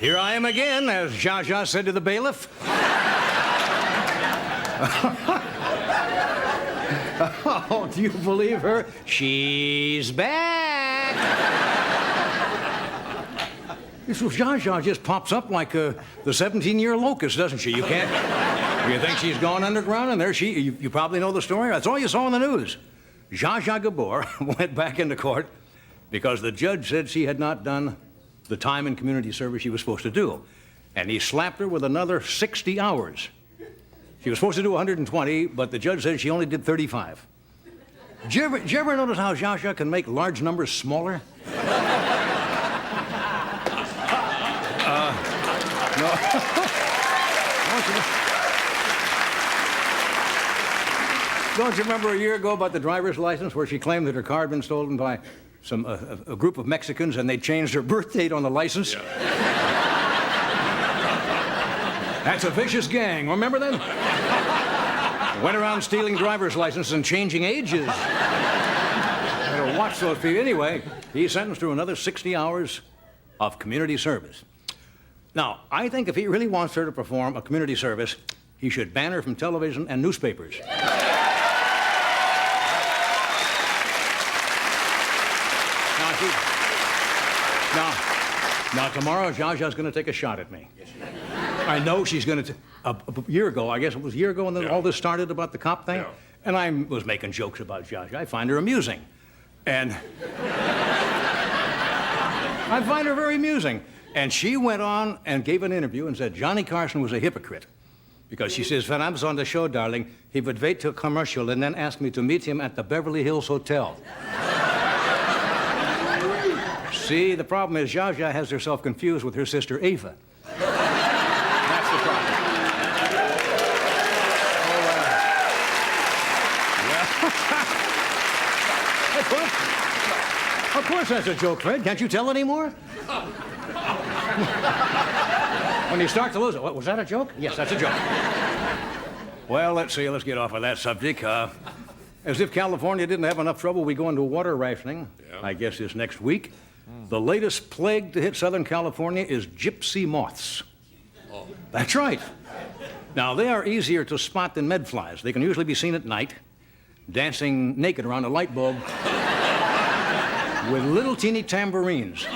Here I am again, as Zsa Zsa said to the bailiff. Oh, do you believe her? She's back. So Zsa Zsa just pops up like the 17-year locust, doesn't she? You can't... You think she's gone underground, and there she... You probably know the story. That's all you saw in the news. Zsa Zsa Gabor went back into court because the judge said she had not done the time in community service she was supposed to do. And he slapped her with another 60 hours. She was supposed to do 120, but the judge said she only did 35. Did you ever notice how Zsa Zsa can make large numbers smaller? No. Don't you remember a year ago about the driver's license where she claimed that her car had been stolen by a group of Mexicans and they changed her birth date on the license? Yeah. That's a vicious gang. Remember them? Went around stealing driver's licenses and changing ages. Better watch those people. Anyway, he's sentenced to another 60 hours of community service. Now, I think if he really wants her to perform a community service, he should ban her from television and newspapers. Now, tomorrow, Zsa Zsa's going to take a shot at me. I know she's going to... A year ago, I guess it was a year ago, and then all this started about the cop thing. Yeah. And I was making jokes about Zsa Zsa. I find her amusing. And... I find her very amusing. And she went on and gave an interview and said Johnny Carson was a hypocrite. Because she says, when I was on the show, darling, he would wait till commercial and then ask me to meet him at the Beverly Hills Hotel. See, the problem is Zsa Zsa has herself confused with her sister Ava. That's the problem. Of course that's a joke, Fred. Can't you tell anymore? When you start to lose it. What, was that a joke? Yes, that's a joke. Well, let's see. Let's get off of that subject. As if California didn't have enough trouble, we go into water rationing. Yeah. I guess this next week. The latest plague to hit Southern California is gypsy moths. Oh. That's right. Now, they are easier to spot than medflies. They can usually be seen at night, dancing naked around a light bulb with little teeny tambourines.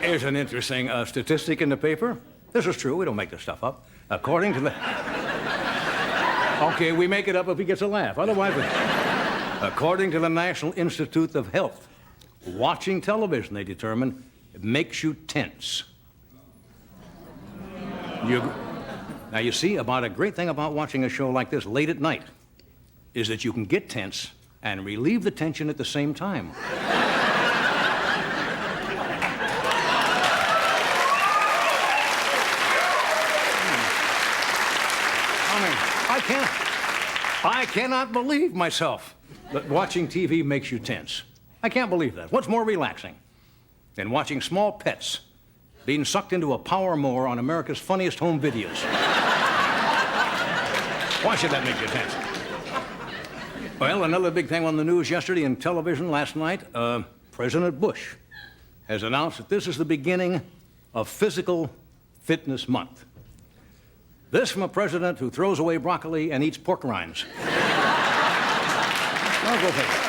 Here's an interesting statistic in the paper. This is true. We don't make this stuff up. According to the... Okay, we make it up if he gets a laugh. Otherwise, according to the National Institute of Health, watching television, they determine, it makes you tense. Now, you see, about a great thing about watching a show like this late at night is that you can get tense and relieve the tension at the same time. I cannot believe myself that watching TV makes you tense. I can't believe that. What's more relaxing than watching small pets being sucked into a power mower on America's funniest home videos? Why should that make you tense? Well, another big thing on the news yesterday and television last night, President Bush has announced that this is the beginning of Physical Fitness Month. This from a president who throws away broccoli and eats pork rinds. I'll go take it.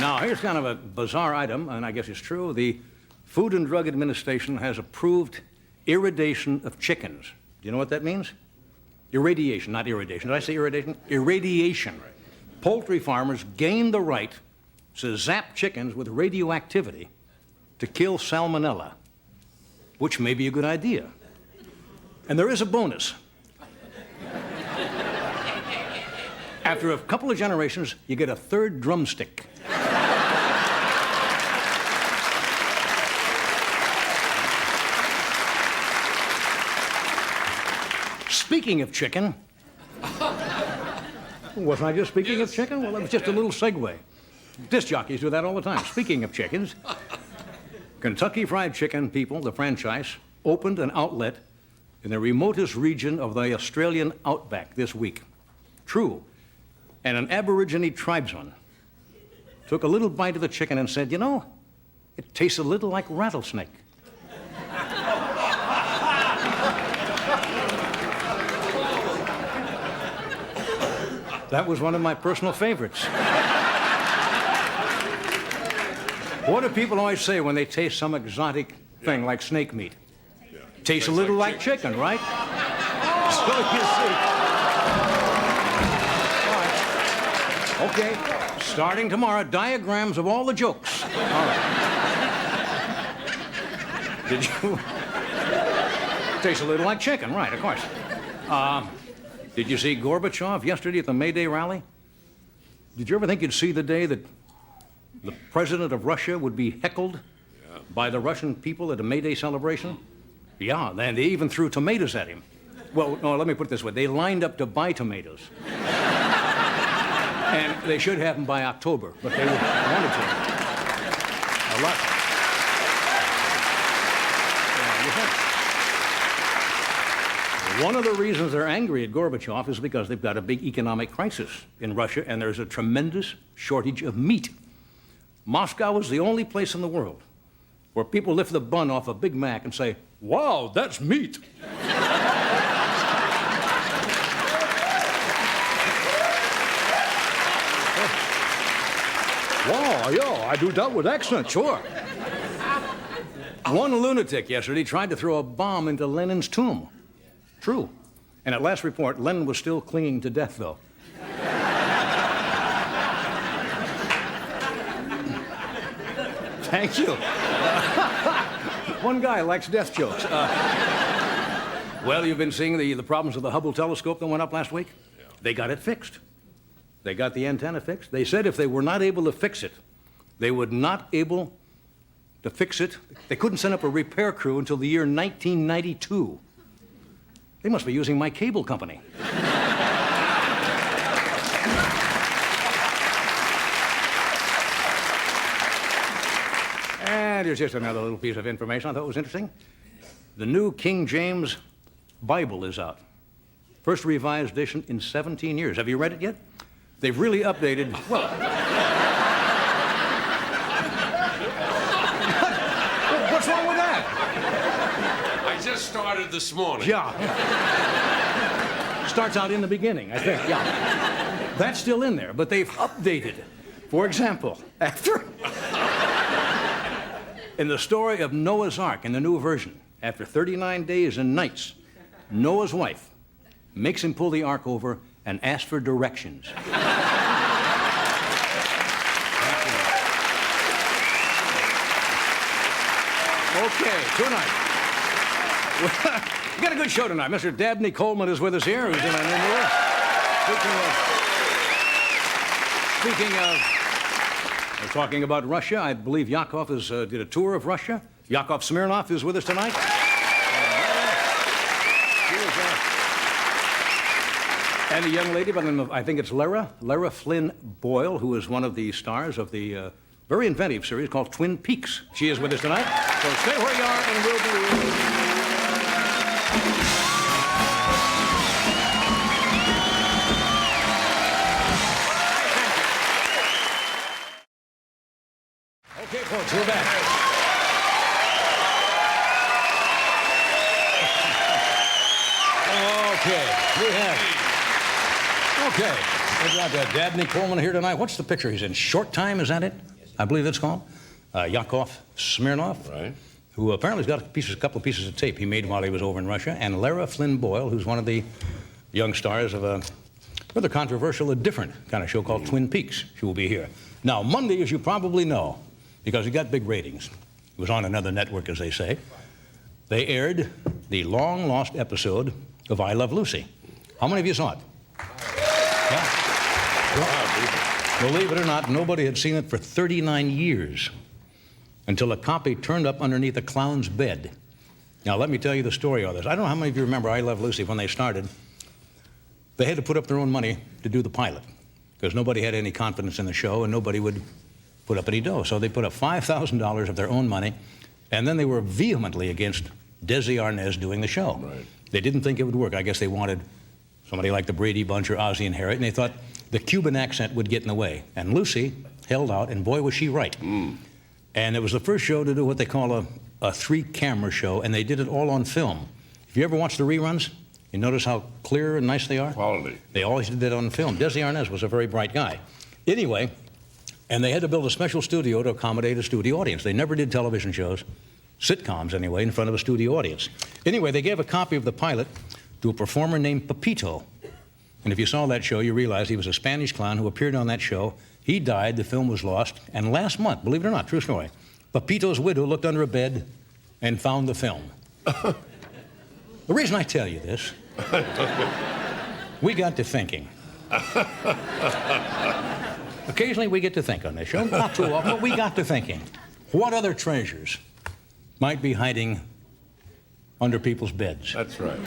Now, here's kind of a bizarre item, and I guess it's true. The Food and Drug Administration has approved irradiation of chickens. Do you know what that means? Irradiation, not irrigation. Did I say irradiation? Irradiation. Poultry farmers gain the right to zap chickens with radioactivity to kill salmonella, which may be a good idea. And there is a bonus. After a couple of generations, you get a third drumstick. Speaking of chicken, wasn't I just speaking of chicken? Well, that was just a little segue. Disc jockeys do that all the time. Speaking of chickens, Kentucky Fried Chicken people, the franchise, opened an outlet in the remotest region of the Australian outback this week. True. And an Aborigine tribesman took a little bite of the chicken and said, "You know, it tastes a little like rattlesnake." That was one of my personal favorites. What do people always say when they taste some exotic thing like snake meat? Yeah. Tastes a little like chicken, right? So you see. All right. Okay, starting tomorrow, diagrams of all the jokes. All right. Did you? Tastes a little like chicken, right, of course. Did you see Gorbachev yesterday at the May Day rally? Did you ever think you'd see the day that the president of Russia would be heckled by the Russian people at a May Day celebration? Yeah, and they even threw tomatoes at him. Well, no, let me put it this way. They lined up to buy tomatoes. And they should have them by October, but they wanted to. A lot. One of the reasons they're angry at Gorbachev is because they've got a big economic crisis in Russia, and there's a tremendous shortage of meat. Moscow is the only place in the world where people lift the bun off a Big Mac and say, "Wow, that's meat." Wow, yeah, I do that with accent, sure. One lunatic yesterday tried to throw a bomb into Lenin's tomb. True. And at last report, Lenin was still clinging to death, though. Thank you. One guy likes death jokes. Well, you've been seeing the problems with the Hubble telescope that went up last week? Yeah. They got it fixed. They got the antenna fixed. They said if they were not able to fix it, they would not able to fix it. They couldn't send up a repair crew until the year 1992. They must be using my cable company. And here's just another little piece of information I thought was interesting. The new King James Bible is out. First revised edition in 17 years. Have you read it yet? They've really updated, well... What's wrong with that? I just started this morning. Yeah. Starts out in the beginning, I think, yeah. That's still in there, but they've updated. For example, in the story of Noah's Ark in the new version, after 39 days and nights, Noah's wife makes him pull the ark over and ask for directions. Okay, tonight. We got a good show tonight. Mr. Dabney Coleman is with us here, who's in our new movie. Speaking of, we're talking about Russia. I believe Yakov did a tour of Russia. Yakov Smirnoff is with us tonight. And a young lady by the name of, I think it's Lara Flynn Boyle, who is one of the stars of the very inventive series called Twin Peaks. She is with us tonight. So stay where you are, and we'll be with you. Okay, folks, we're back. Okay, we have. Okay, we've got Dabney Coleman here tonight. What's the picture he's in? Short Time, is that it? I believe that's called. Yakov Smirnoff, right, who apparently has got a couple of pieces of tape he made while he was over in Russia, and Lara Flynn Boyle, who's one of the young stars of a rather controversial, a different kind of show called Twin Peaks. She will be here. Now, Monday, as you probably know, because he got big ratings, it was on another network, as they say, they aired the long-lost episode of I Love Lucy. How many of you saw it? Yeah. Well, believe it or not, nobody had seen it for 39 years until a copy turned up underneath a clown's bed. Now, let me tell you the story of this. I don't know how many of you remember I Love Lucy when they started. They had to put up their own money to do the pilot because nobody had any confidence in the show and nobody would put up any dough. So they put up $5,000 of their own money, and then they were vehemently against Desi Arnaz doing the show. Right. They didn't think it would work. I guess they wanted somebody like the Brady Bunch or Ozzie and Harriet, and they thought the Cuban accent would get in the way. And Lucy held out, and boy, was she right. And it was the first show to do what they call a three-camera show, and they did it all on film. If you ever watch the reruns, you notice how clear and nice they are? Quality. They always did that on film. Desi Arnaz was a very bright guy. Anyway, and they had to build a special studio to accommodate a studio audience. They never did television shows, sitcoms anyway, in front of a studio audience. Anyway, they gave a copy of the pilot to a performer named Pepito. And if you saw that show, you realize he was a Spanish clown who appeared on that show. He died, the film was lost, and last month, believe it or not, true story, Pepito's widow looked under a bed and found the film. The reason I tell you this, we got to thinking. Occasionally we get to think on this show, not too often, but we got to thinking. What other treasures might be hiding under people's beds? That's right.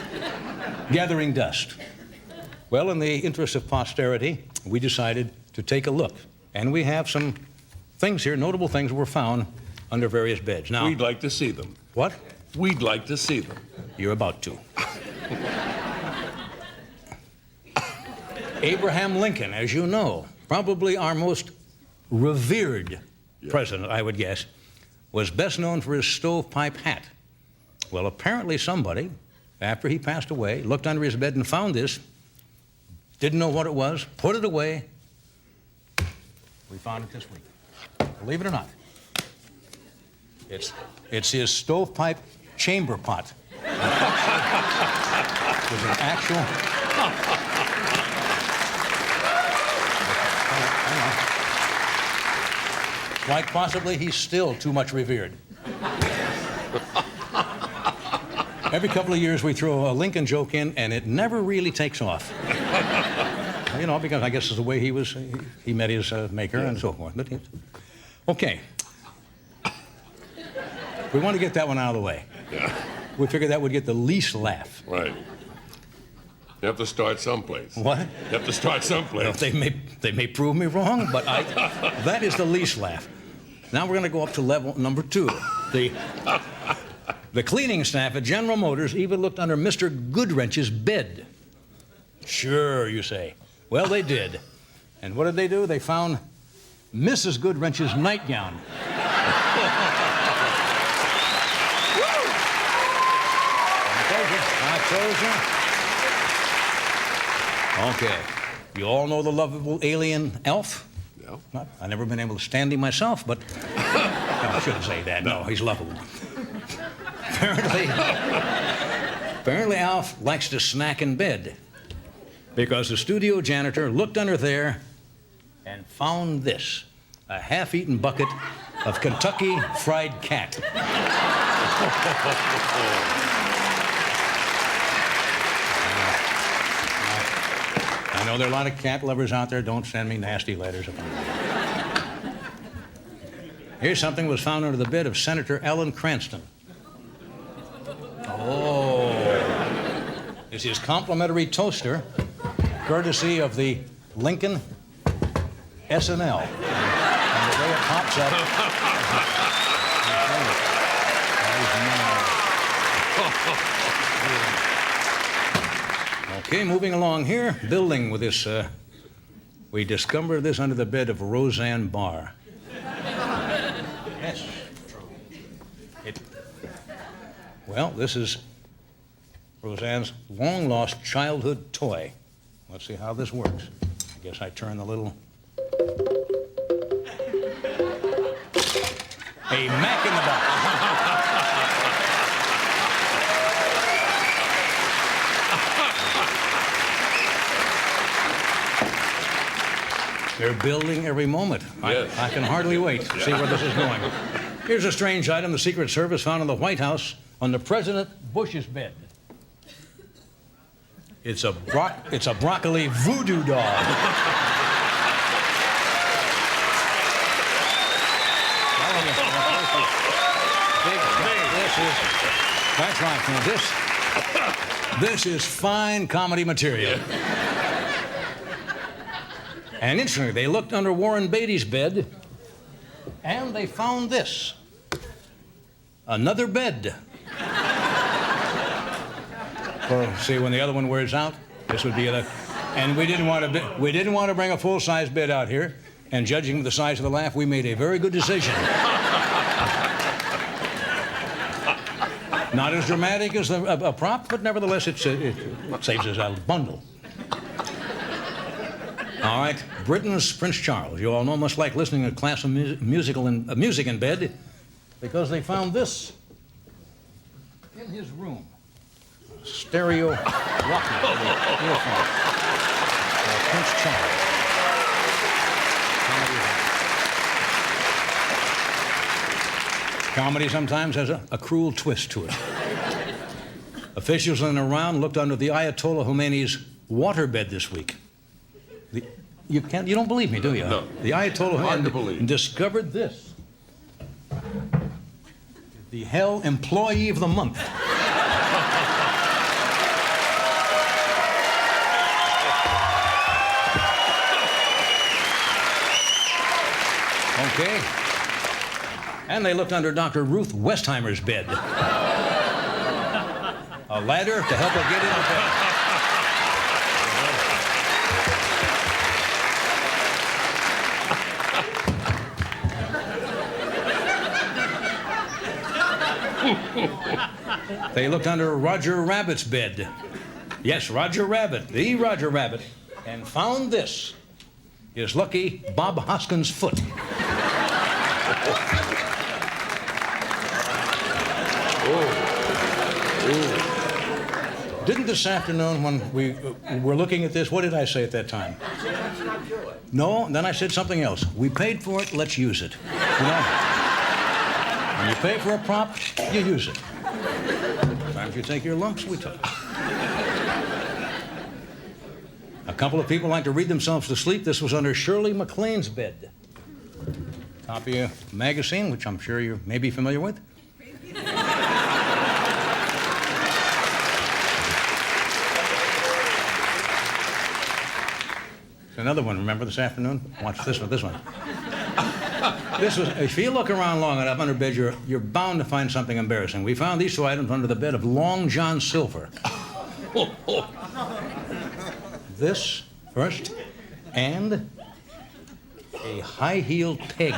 Gathering dust. Well, in the interest of posterity, we decided to take a look. And we have some things here, notable things were found under various beds. Now, We'd like to see them. what? We'd like to see them. You're about to. Abraham Lincoln, as you know, probably our most revered president, I would guess, was best known for his stovepipe hat. Well, apparently somebody, after he passed away, looked under his bed and found this, didn't know what it was, put it away. We found it this week. Believe it or not. It's his stovepipe chamber pot. It was an actual... Like possibly he's still too much revered. Every couple of years we throw a Lincoln joke in, and it never really takes off. You know, because I guess it's the way he met his maker and so forth. But okay. We want to get that one out of the way. Yeah. We figured that would get the least laugh. Right. You have to start someplace. What? You have to start someplace. Well, they may prove me wrong, but that is the least laugh. Now we're going to go up to level number 2. The cleaning staff at General Motors even looked under Mr. Goodwrench's bed. Sure, you say. Well, they did. And what did they do? They found Mrs. Goodwrench's nightgown. I told you. Okay. You all know the lovable alien elf? No. I've never been able to stand him myself, but no, I shouldn't say that. No, he's lovable. Apparently Alf likes to snack in bed because the studio janitor looked under there and found this, a half-eaten bucket of Kentucky Fried Cat. I know there are a lot of cat lovers out there. Don't send me nasty letters about it. Here's something that was found under the bed of Senator Ellen Cranston. Oh. This is complimentary toaster, courtesy of the Lincoln SNL. And the way it pops up. Okay, moving along here, building with this, we discovered this under the bed of Roseanne Barr. Yes, true. Well, this is Roseanne's long-lost childhood toy. Let's see how this works. I guess I turn the little... A Mac in the Box. They're building every moment. Yes. I can hardly wait to see where this is going. Here's a strange item the Secret Service found in the White House under President Bush's bed. It's a broccoli voodoo doll. That's right, man. This is fine comedy material. And interestingly, they looked under Warren Beatty's bed, and they found this. Another bed. Well, see, when the other one wears out, this would be a... And we didn't want to bring a full-size bed out here. And judging from the size of the laugh, we made a very good decision. Not as dramatic as a prop, but nevertheless, it saves us a bundle. All right, Britain's Prince Charles. You all know must like listening to a class of music in bed because they found this in his room. Stereo Walkman earphone. Prince Charles. Comedy sometimes has a cruel twist to it. Officials in Iran looked under the Ayatollah Khomeini's waterbed this week. You don't believe me, do you? No. The Ayatollah Hard to believe. Discovered this. The Hell Employee of the Month. Okay. And they looked under Dr. Ruth Westheimer's bed. A ladder to help her get into bed. They looked under Roger Rabbit's bed. Yes, Roger Rabbit, the Roger Rabbit, and found this. His lucky Bob Hoskins' foot. Didn't this afternoon when we were looking at this, what did I say at that time? No, then I said something else. We paid for it, let's use it. You know, when you pay for a prop, you use it. Sometimes you take your lumps, we took. A couple of people like to read themselves to sleep. This was under Shirley MacLaine's bed. Copy a magazine, which I'm sure you may be familiar with. Another one, remember, this afternoon? Watch this one, this one. This was, if you look around long enough under bed, you're bound to find something embarrassing. We found these two items under the bed of Long John Silver. This first, and a high-heeled peg.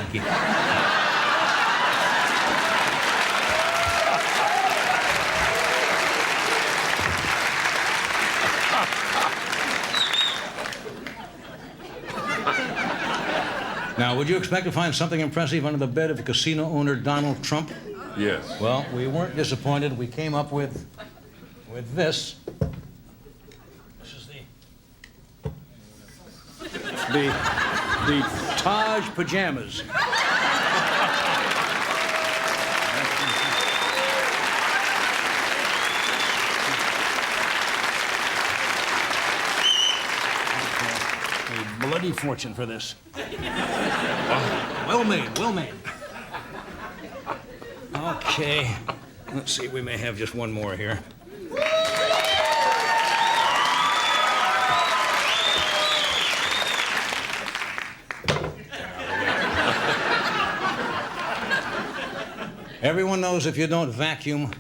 Now, would you expect to find something impressive under the bed of casino owner Donald Trump? Yes. Well, we weren't disappointed. We came up with this. This is the Taj pajamas. A bloody fortune for this. Well made, well made. Okay, let's see, we may have just one more here. Everyone knows if you don't vacuum,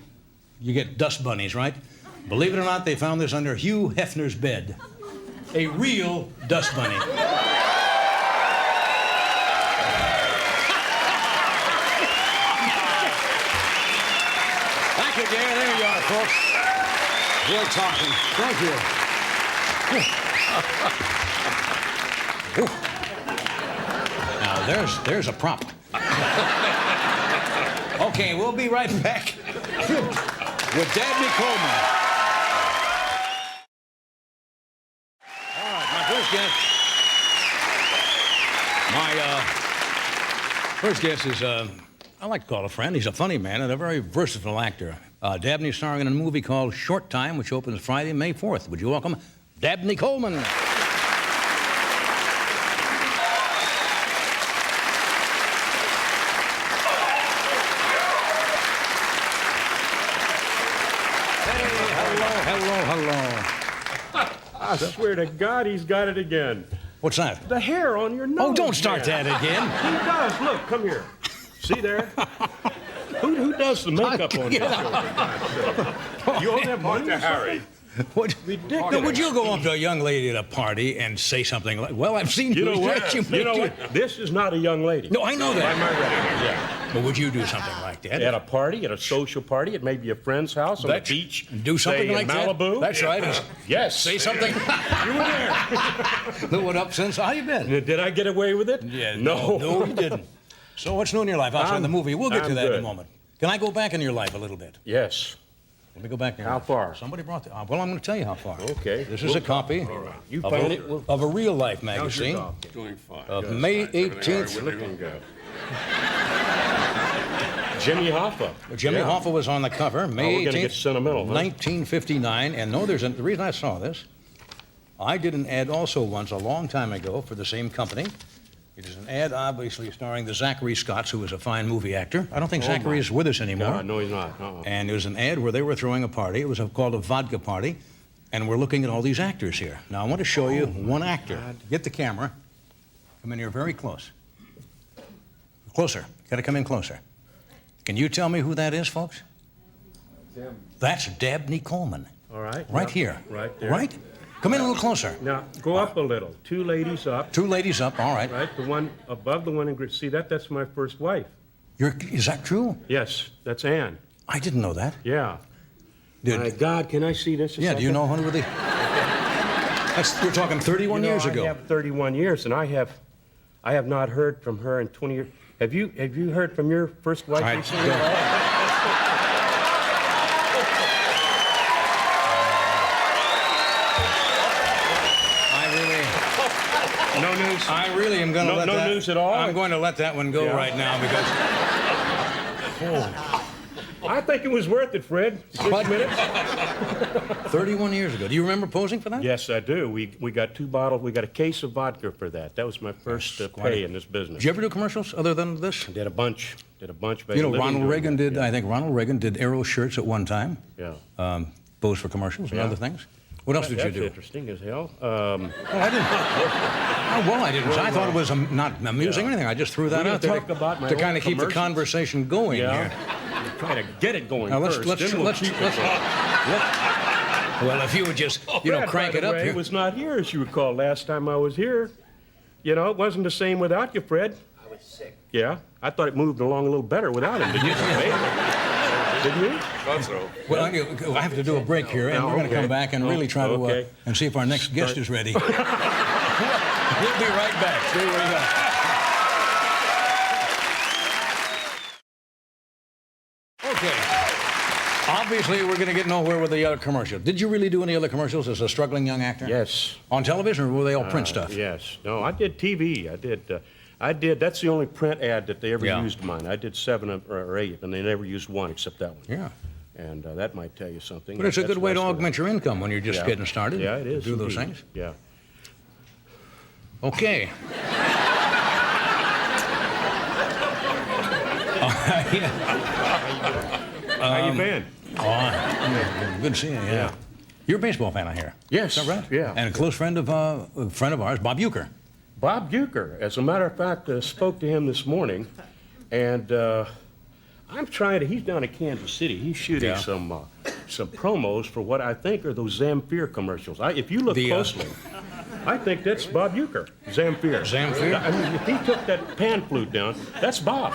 you get dust bunnies, right? Believe it or not, they found this under Hugh Hefner's bed. A real dust bunny. Thank you, dear. There you are, folks. We're talking. Thank you. Now, there's a prop. Okay, we'll be right back with Dabney Coleman. All right, my first guest is, I like to call a friend. He's a funny man and a very versatile actor. Dabney starring in a movie called Short Time, which opens Friday, May 4th. Would you welcome Dabney Coleman? Hello. I swear to God, he's got it again. What's that? The hair on your nose. Oh, don't start that again. He does. Look, come here. See there? Who does the makeup on your shoulder? You owe that money to Harry. Ridiculous. Now, would you go up to a young lady at a party and say something like, well, I've seen You know what? dress you You know make what? This is not a young lady. No, I know that. Am I right? Yeah. But would you do something like that? At a party, at a social party, at maybe a friend's house on the beach. Do something say like in Malibu. that? That's right. Yes. Say something. You were there. Knew what up since? How you been? Did I get away with it? Yeah. No. No, you didn't. So what's new in your life outside the movie? We'll get to I'm that in a good. moment. Can I go back in your life a little bit? Yes. Let me go back there. How far? Somebody brought the. Well, I'm going to tell you how far. Okay. This is a copy You of find it? of a real life How's your magazine dog? Doing fine. of Yes, May fine. Everything all right 18th. with you? Looking good. Jimmy Hoffa. Jimmy Yeah. Hoffa was on the cover, May we're gonna 18th, get sentimental, huh? 1959. And no, the reason I saw this, I did an ad also once a long time ago for the same company. It is an ad, obviously, starring the Zachary Scotts, who was a fine movie actor. I don't think Zachary is with us anymore. No, he's not. And it was an ad where they were throwing a party. It was called a vodka party. And we're looking at all these actors here. Now, I want to show you one actor. Get the camera. Come in here very close. Closer. Got to come in closer. Can you tell me who that is, folks? That's Dabney Coleman. All right. Right Yeah. here. Right there. Right? Come in a little closer. Now, go up a little. Two ladies up. Two ladies up. All right. Right? The one above the one in green. See, that's my first wife. Is that true? Yes, that's Ann. I didn't know that. Yeah. Did, My God, can I see this a yeah, second? do you know who were the... We're talking 31 years ago. I have 31 years, and I have not heard from her in 20 years. Have you heard from your first wife I recently? don't. No news. I really am going to let No that... news at all? I'm going to let that one go Yeah. right now because... I think it was worth it, Fred. 6 minutes. 31 years ago. Do you remember posing for that? Yes, I do. We got 2 bottles. We got a case of vodka for that. That was my first pay in this business. Did you ever do commercials other than this? Did a bunch. But You know, living Ronald doing Reagan it. did, Yeah. I think Ronald Reagan did Arrow shirts at one time. Yeah. Posed for commercials and Yeah. other things. What else did you That's do? interesting as hell. Well, I didn't. Oh, well, I didn't. I thought it was not amusing or anything. I just threw that We're out gonna there talk about my to old kind of keep the commercials. conversation going Yeah. here. Try to get it going Now, let's, first. let's, then we'll let's, keep let's, it going. well, if you would just, Fred, crank by it the up way, here. was not here, as you recall, last time I was here. You know, it wasn't the same without you, Fred. I was sick. Yeah, I thought it moved along a little better without him. Did you? Didn't you? Thought so. Well, I have to do a break here, and Oh, we're going to okay. come back and really try to Okay. and see if our next guest is ready. We'll be right back. Stay where you are. Okay. Obviously, we're going to get nowhere with the other commercial. Did you really do any other commercials as a struggling young actor? Yes. On television, or were they all print stuff? Yes. No, I did TV. I did. That's the only print ad that they ever Yeah. used of mine. I did 7 or 8, and they never used one except that one. Yeah. And that might tell you something. But it's a That's good way to less than- augment your income when you're just Yeah. getting started. Yeah, it is. Do those indeed. things. Yeah. Okay. How you been? Good seeing you. Yeah. You're a baseball fan, I hear. Yes. Is that right? Yeah. And a close friend of ours, Bob Uecker. Bob Uecker, as a matter of fact, spoke to him this morning, and I'm trying to. He's down in Kansas City. He's shooting Yeah. some promos for what I think are those Zamfir commercials. If you look The, closely, I think that's Bob Uecker, Zamfir. Zamfir? I mean, if he took that pan flute down, that's Bob.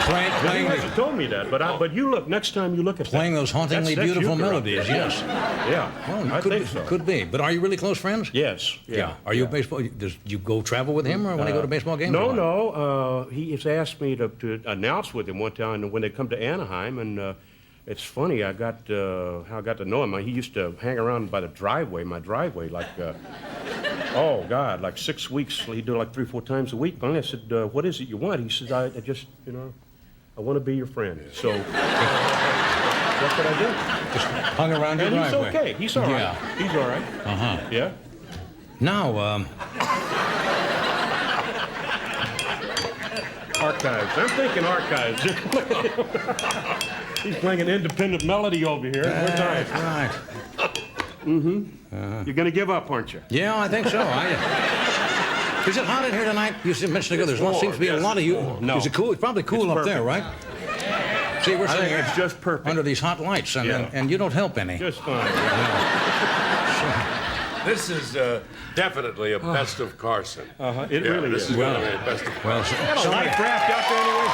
Playing, Now, he playing, hasn't told me that, but you look next time you look at playing that, those hauntingly that's beautiful Uecker up melodies, there. yes. Yeah, Well, I could think be, so. Could be. But are you really close friends? Yes. Yeah. Are you a baseball? Does you go travel with him or when they go to baseball games? No, or what? no. He has asked me to announce with him one time when they come to Anaheim, and it's funny. How I got to know him. He used to hang around by my driveway, like, oh God, like 6 weeks. He'd do it like 3 or 4 times a week. Finally, I said, "What is it you want?" He said, "I just, I want to be your friend." So that's what I did. Just hung around your And he's driveway. okay. He's all right. Yeah. He's all right. Uh-huh. Yeah. Now, Archives. I'm thinking archives. He's playing an independent melody over here. We're tired. right. You're going to give up, aren't you? Yeah, I think so. Is it hot in here tonight? You mentioned ago. Seems to be a lot of you. No. Is it cool? It's probably cool It's up there, right? See, we're I sitting think here it's just perfect. under these hot lights, and, Yeah. and you don't help any. Just fine. This is definitely a best of Carson. It really this is. is going to be a best of Well, Light draft out there anyway.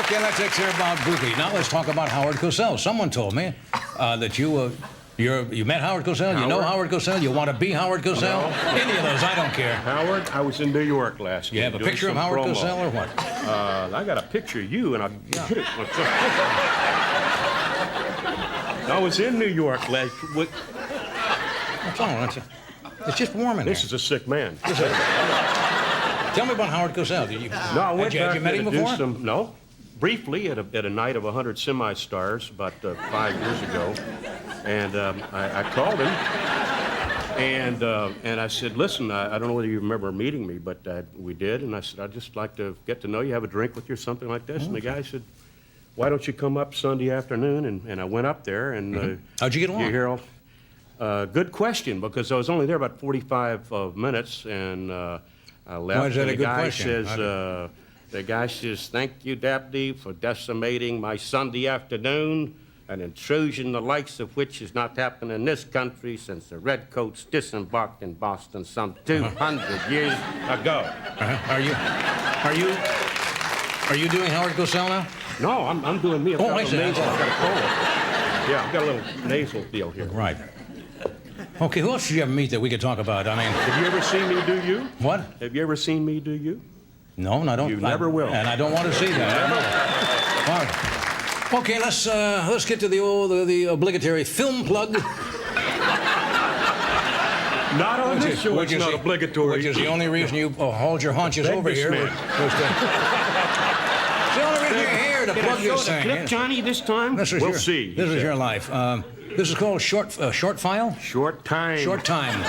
okay, that takes care about Boogie. Now let's talk about Howard Cosell. Someone told me that you met Howard Cosell. You know Howard Cosell. You want to be Howard Cosell? No. Any of those, I don't care. Howard, I was in New York last You week. have a doing picture of some Howard promo. Cosell or what? I got a picture of you, and I hit it. I was in New York last week. What's wrong? It's just warm in This here. is a sick man. Tell me about Howard Cosell. Did you, No, I went had back you met there him to do before? no, briefly at a night of 100 semi-stars about 5 years ago, and I called him, and I said, listen, I don't know whether you remember meeting me, but we did, and I said, I'd just like to get to know you, have a drink with you or something like this, and the guy said, why don't you come up Sunday afternoon? And I went up there, and How'd you get along? you hear all, good question, because I was only there about 45 minutes, and I left. Why is that and a the good guy question? Says, the guy says, thank you, Dabney, for decimating my Sunday afternoon, an intrusion the likes of which has not happened in this country since the Redcoats disembarked in Boston some 200 years ago. Are you doing Howard Cosell now? No, I'm doing me. I've Oh, got I a see. nasal. I've got a cold. Yeah, I've got a little nasal deal here. Right. Okay, who else did you ever meet that we could talk about? I mean, Have you ever seen me do you? what? Have you ever seen me do you? No, and I don't. You never will. And I don't want to see that. All right. Okay, let's get to the obligatory film plug. Not on this show. It's not obligatory. Which is the only reason you hauled your haunches Beg over this here. man. It's the only reason you're here to Did plug I show this the thing. clip, Yes. Johnny, this time? This is we'll your, see. This is your life. This is called short file. Short time. Short time.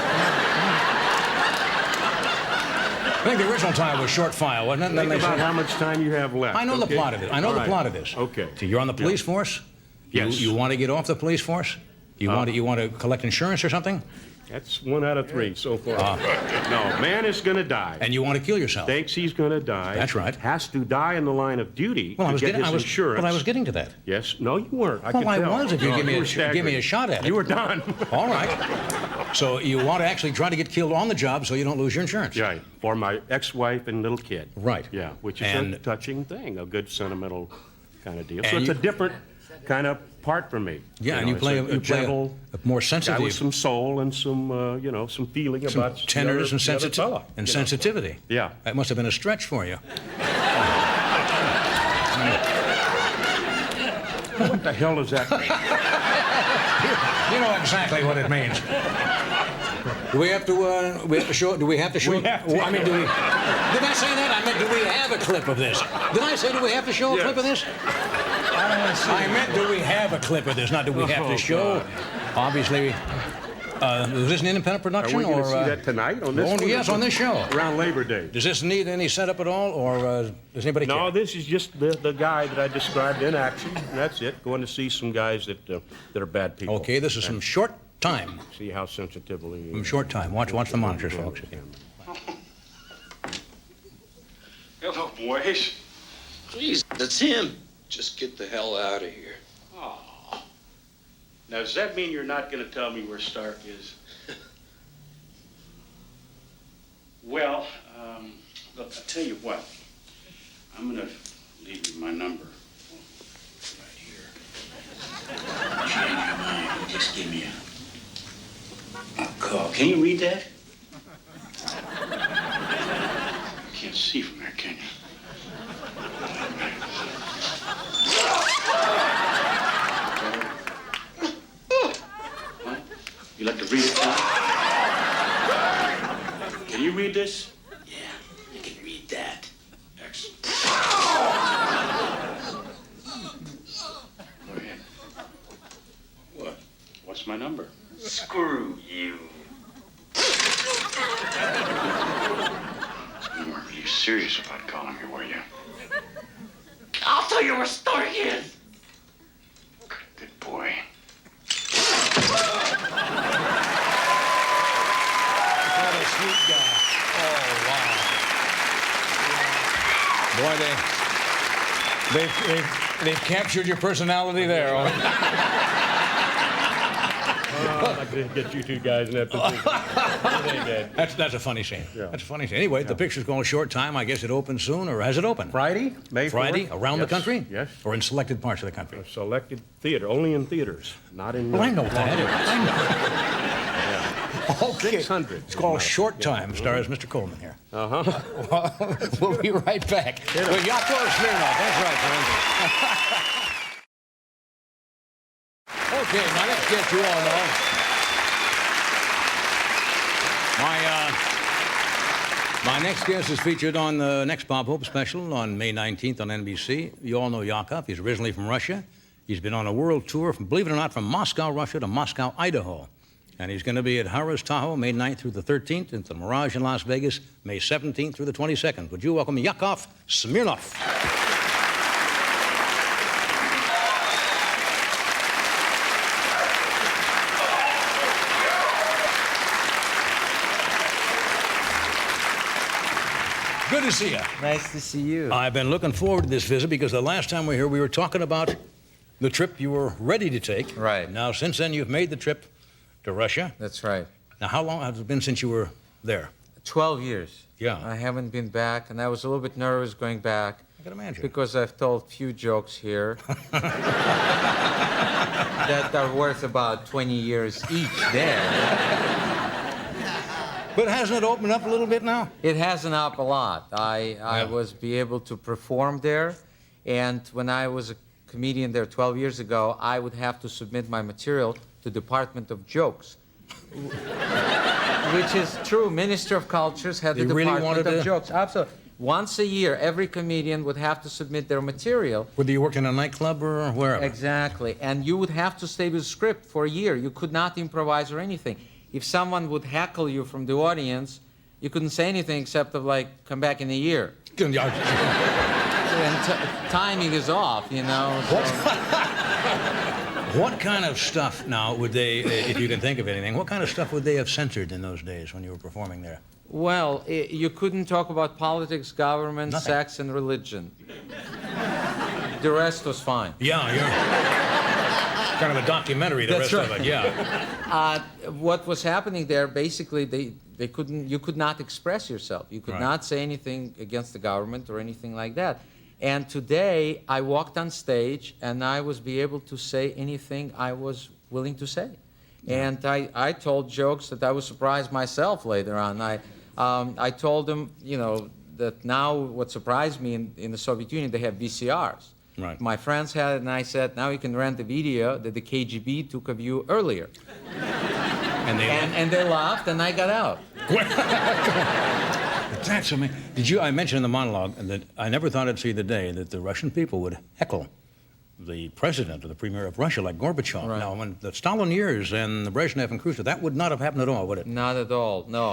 I think the original time was short file, wasn't it? And then Think they about said- how much time you have left. I know the okay? plot of it. I know All the right. plot of this. Okay. So you're on the police force? Yes. You want to get off the police force? You want to collect insurance or something? That's 1 out of 3 so far. No, man is going to die. And you want to kill yourself? Thinks he's going to die. That's right. Has to die in the line of duty Well, to get his insurance. Well, I was getting to that. Yes. No, you weren't. I Well, could I tell. was if you No, give me were a staggering. shot at it. You were done. All right. So you want to actually try to get killed on the job so you don't lose your insurance? Right. For my ex-wife and little kid. Right. Yeah, which is a And- touching thing, a good sentimental kind of deal. So And it's a you- different kind of part for me. Yeah, and know, you it's play a a gentle more guy sensitive, with some soul and some, some feeling some about tenderness and the other fella, you know. sensitivity. Yeah. That must have been a stretch for you. What the hell does that mean? You know exactly what it means. Do we have to show? Do we have to show? We have to. I mean, do we? Did I say that? I meant, do we have a clip of this? Did I say, do we have to show a Yes. clip of this? I meant, do we have a clip of this? Not do we have to Oh, show? God. Obviously, is this an independent Are production we going or? to see that tonight on this oh, one? yes, on this show. Around Labor Day. Does this need any setup at all, or does anybody No, care? this is just the guy that I described in action. And that's it. Going to see some guys that are bad people. Okay, this is some short time. See how sensitively. Some short time. Watch the monitors, folks. Hello, boys. Please, it's him. Just get the hell out of here. Oh. Now, does that mean you're not going to tell me where Stark is? Well, look, I'll tell you what. I'm gonna leave you my number. Right here. Change your mind. Just give me a call. Can you read that? You can't see from there, can you? What? You like to read it, Tom? Can you read this? Yeah, you can read that. Excellent. Go ahead. What? What's my number? Screw you. You weren't really serious about calling me, were you? I'll tell you where Stark is. Good boy. What a sweet guy. Oh, wow. Boy, They've captured your personality there. I didn't get you two guys in that position. They did. That's a funny scene. Yeah. That's a funny scene. Anyway, the picture's called Short Time. I guess it opens soon, or has it opened? Friday, May 4th. Friday, around the Yes. country? Yes. Or in selected parts of the country? Selected theater, only in theaters, not in. Well, I know that. I know. Okay. 600. It's called Short Time. Stars Mr. Coleman here. Uh-huh. We'll be right back. With Yakov Smirnoff. That's right, friends. Okay, my next guest, you all know. My next guest is featured on the next Bob Hope special on May 19th on NBC. You all know Yakov. He's originally from Russia. He's been on a world tour, believe it or not, from Moscow, Russia to Moscow, Idaho. And he's going to be at Harrah's Tahoe, May 9th through the 13th, and to the Mirage in Las Vegas, May 17th through the 22nd. Would you welcome Yakov Smirnoff? Good to see you. Nice to see you. I've been looking forward to this visit because the last time we were here, we were talking about the trip you were ready to take. Right. Now, since then, you've made the trip to Russia. That's right. Now, how long has it been since you were there? 12 years. Yeah. I haven't been back, and I was a little bit nervous going back. I can imagine. Because I've told few jokes here that are worth about 20 years each there. But hasn't it opened up a little bit now? It hasn't up a lot. I was be able to perform there, and when I was a comedian there 12 years ago, I would have to submit my material to Department of Jokes. Which is true. Minister of Cultures had the You really Department wanted of to- Jokes. Absolutely. Once a year, every comedian would have to submit their material. Whether you worked in a nightclub or wherever. Exactly. And you would have to stay with script for a year. You could not improvise or anything. If someone would heckle you from the audience, you couldn't say anything except of like, come back in a year. And timing is off, you know. So. What kind of stuff now would they, if you can think of anything, what kind of stuff would they have censored in those days when you were performing there? Well, you couldn't talk about politics, government, Nothing. sex, and religion. The rest was fine. Yeah, you're kind of a documentary, the That's rest right. of it, yeah. What was happening there, basically, you could not express yourself. You could Right. not say anything against the government or anything like that. And today, I walked on stage, and I was be able to say anything I was willing to say. And I told jokes that I was surprised myself later on. I told them, you know, that now what surprised me in the Soviet Union, they have VCRs. Right. My friends had it, and I said, now you can rent a video that the KGB took of you earlier. And they laughed, and I got out. That's amazing. I mentioned in the monologue that I never thought I'd see the day that the Russian people would heckle the president or the premier of Russia, like Gorbachev. Right. Now, when the Stalin years and the Brezhnev and Khrushchev, that would not have happened at all, would it? Not at all. No,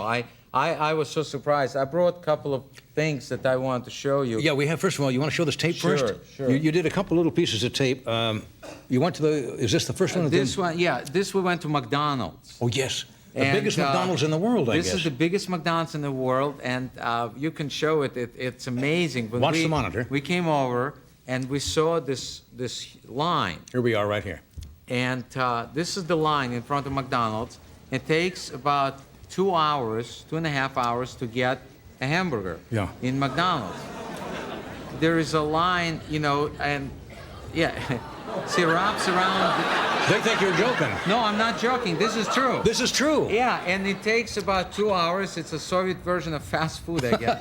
I was so surprised. I brought a couple of things that I wanted to show you. Yeah, we have. First of all, you want to show this tape Sure, first? sure. You did a couple little pieces of tape. You went to the. Is this the first one? This one, yeah. This we went to McDonald's. Oh yes, the And, biggest McDonald's in the world, I guess. This is the biggest McDonald's in the world, and you can show it. It's amazing. When Watch the monitor. We came over, and we saw this line. Here we are, right here. And this is the line in front of McDonald's. It takes about 2 hours, 2.5 hours to get a hamburger in McDonald's. There is a line, you know, and yeah, see, it wraps around. They think you're joking. No, I'm not joking. This is true. This is true. Yeah, and it takes about 2 hours. It's a Soviet version of fast food, I guess.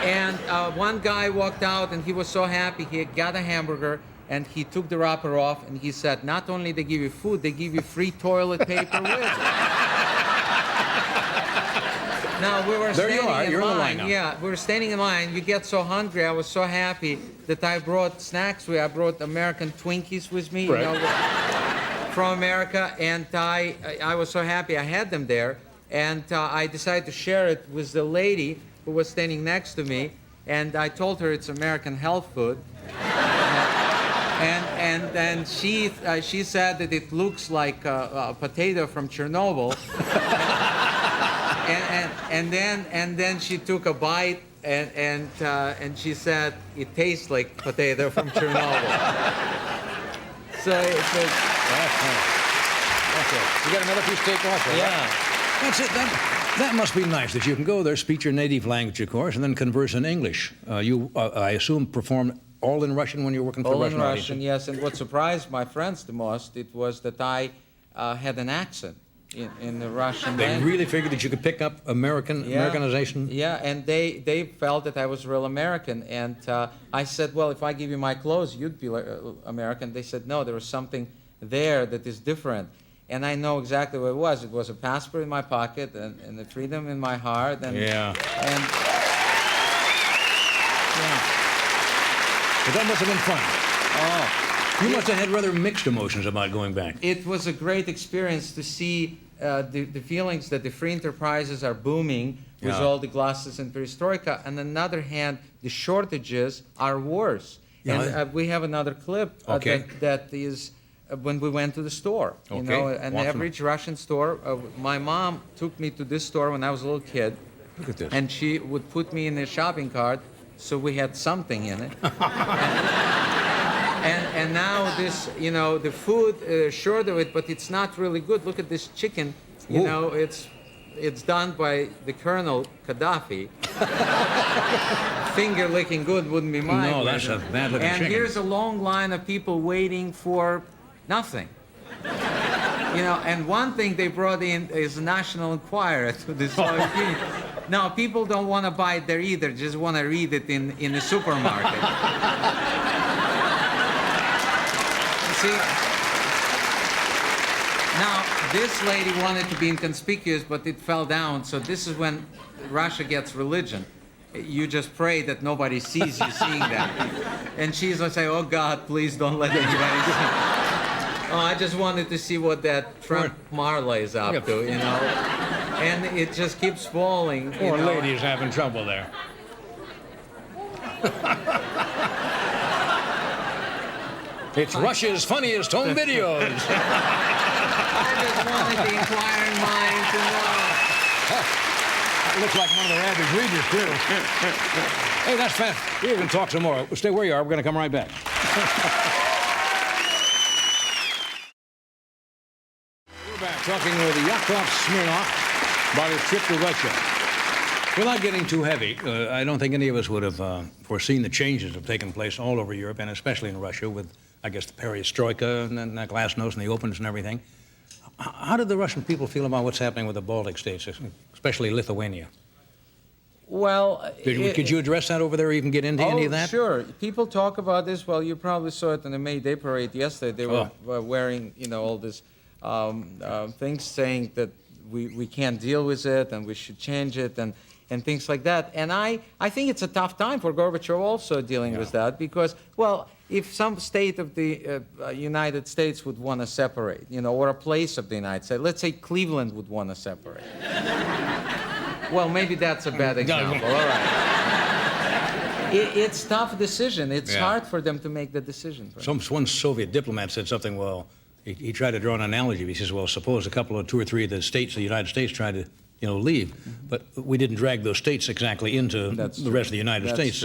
And one guy walked out, and he was so happy. He got a hamburger, and he took the wrapper off, and he said, not only they give you food, they give you free toilet paper with it. Now, we were There you standing are. in You're in the line. line now. Yeah, we were standing in line. You get so hungry. I was so happy that I brought snacks with. I brought American Twinkies with me, Right. you know, from America, and I was so happy I had them there. And I decided to share it with the lady who was standing next to me, and I told her it's American health food. And then she said that it looks like a potato from Chernobyl. And then she took a bite, And she said it tastes like potato from Chernobyl. So it's a, Okay. You got another piece of cake also, right? yeah. That's it. That must be nice that you can go there, speak your native language, of course, and then converse in English. You, I assume, perform all in Russian when you're working for All in Russian Russian, audiences? yes. And what surprised my friends the most, it was that I had an accent in the Russian They language. really figured that you could pick up Americanization? Yeah, and they felt that I was real American. And I said, well, if I give you my clothes, you'd be American. They said, no, there was something there that is different. And I know exactly what it was. It was a passport in my pocket and the freedom in my heart. And, Yeah. And, yeah. But that must have been fun. Oh. You must have had rather mixed emotions about going back. It was a great experience to see the feelings that the free enterprises are booming with Yeah. all the glasses and perestroika. And on the other hand, the shortages are worse. Yeah. And we have another clip Okay. that is when we went to the store. You Okay. know, an Watch 'em. average Russian store. My mom took me to this store when I was a little kid. Look at this. And she would put me in a shopping cart so we had something in it. And now this, you know, the food, short of it, but it's not really good. Look at this chicken. You Ooh. know, it's done by the Colonel Gaddafi. Finger licking good wouldn't be mine. No, that's a bad looking And chicken. here's a long line of people waiting for nothing. You know, and one thing they brought in is a National Enquirer to the Soviet Union. No, people don't want to buy it there either. Just want to read it in the supermarket. See, now this lady wanted to be inconspicuous, but it fell down. So this is when Russia gets religion. You just pray that nobody sees you seeing that. And she's like, "Oh God, please don't let anybody see." Oh, I just wanted to see what that Trump Marley is up to, you know. And it just keeps falling. You Poor know. lady's having trouble there. It's Russia's funniest home videos. I just wanted the inquiring mind to know. That looks like one of their average readers, too. Hey, that's fast. We can talk some more. Stay where you are. We're going to come right back. We're back talking with Yakov Smirnoff about his trip to Russia. Without getting too heavy, I don't think any of us would have foreseen the changes that have taken place all over Europe, and especially in Russia with, I guess, the perestroika and then the glasnost and the openness and everything. How did the Russian people feel about what's happening with the Baltic states, especially Lithuania? Well, Could you address that over there or even get into any of that? Sure. People talk about this. Well, you probably saw it in the May Day parade yesterday. They were wearing, you know, all these things saying that we can't deal with it and we should change it and things like that. And I think it's a tough time for Gorbachev also dealing with that because, well, if some state of the United States would want to separate, you know, or a place of the United States, let's say Cleveland would want to separate. Well, maybe that's a bad example. All right. It's a tough decision. It's hard for them to make the decision. One Soviet diplomat said something, well, he tried to draw an analogy. He says, well, suppose two or three of the states, the United States, tried to, leave. But we didn't drag those states exactly into the rest of the United States.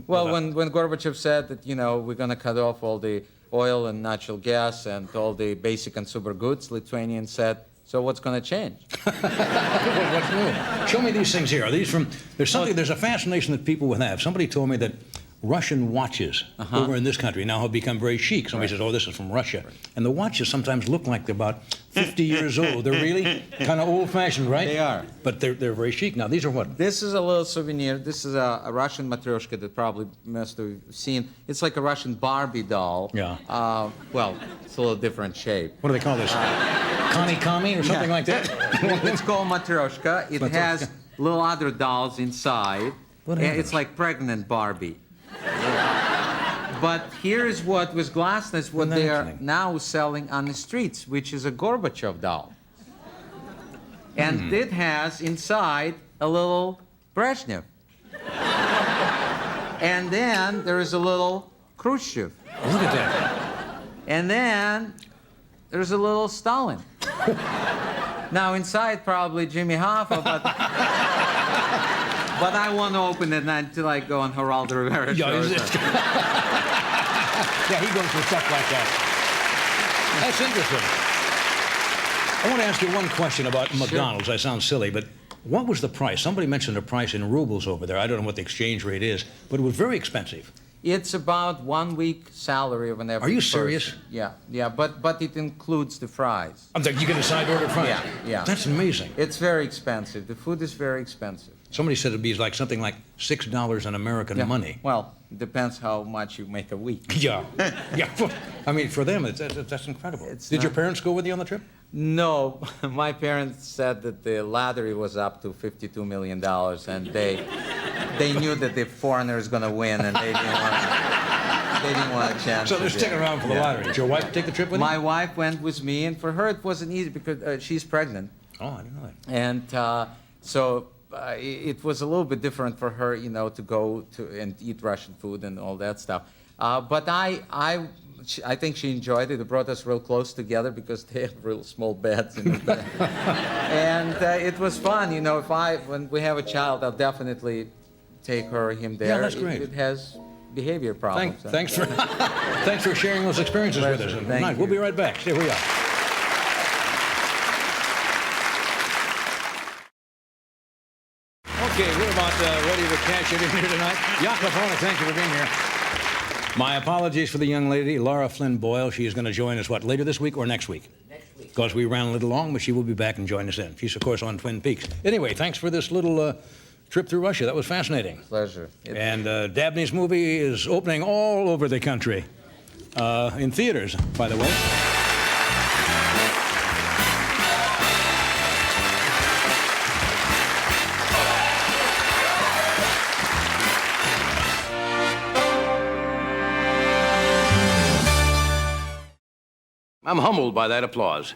Well, when Gorbachev said that, we're going to cut off all the oil and natural gas and all the basic consumer goods, Lithuanians said, so what's going to change? What's new? Show me these things here. Are these from? There's a fascination that people would have. Somebody told me that Russian watches over in this country now have become very chic. Somebody says, "Oh, this is from Russia," and the watches sometimes look like they're about 50 years old. They're really kind of old-fashioned, right? They are. But they're very chic. Now, these are what? This is a little souvenir. This is a Russian matryoshka that probably must have seen. It's like a Russian Barbie doll. Yeah. Well, it's a little different shape. What do they call this? Kami or something like that? It's called matryoshka. It has little other dolls inside. It's like pregnant Barbie. But here's what with glasses, what they are now selling on the streets, which is a Gorbachev doll. And it has inside a little Brezhnev. And then there is a little Khrushchev. Look at that. And then there's a little Stalin. Now inside probably Jimmy Hoffa, But I won't open it until I go on Geraldo Rivera Yeah, shows. Yeah, he goes for stuff like that. That's interesting. I want to ask you one question about McDonald's. I sound silly, but what was the price? Somebody mentioned the price in rubles over there. I don't know what the exchange rate is, but it was very expensive. It's about 1 week salary of an average Are you person. serious? Yeah, but it includes the fries. I'm thinking you get a side order fries. Yeah. That's amazing. It's very expensive. The food is very expensive. Somebody said it'd be like something like $6 in American money. Well, depends how much you make a week. Yeah, yeah. I mean, for them, that's incredible. Did your parents go with you on the trip? No, my parents said that the lottery was up to $52 million, and they knew that the foreigner is going to win, and they didn't want a chance. So they're sticking around for the lottery. Did your wife take the trip with you? My wife went with me, and for her it wasn't easy because she's pregnant. Oh, I didn't know that. And so it was a little bit different for her, to go to and eat Russian food and all that stuff. But I think she enjoyed it. It brought us real close together because they have real small beds in the bed. And it was fun. When we have a child, I'll definitely take her or him there. Yeah, that's great. It has behavior problems. Thanks for sharing those experiences with us. Thank you. We'll be right back. Here we are. Okay, we're about ready to cash it in here tonight. Jakob Horner, thank you for being here. My apologies for the young lady, Laura Flynn Boyle. She is going to join us, later this week or next week? Next week. Because we ran a little long, but she will be back and join us in. She's, of course, on Twin Peaks. Anyway, thanks for this little trip through Russia. That was fascinating. Pleasure. And Dabney's movie is opening all over the country, in theaters, by the way. I'm humbled by that applause.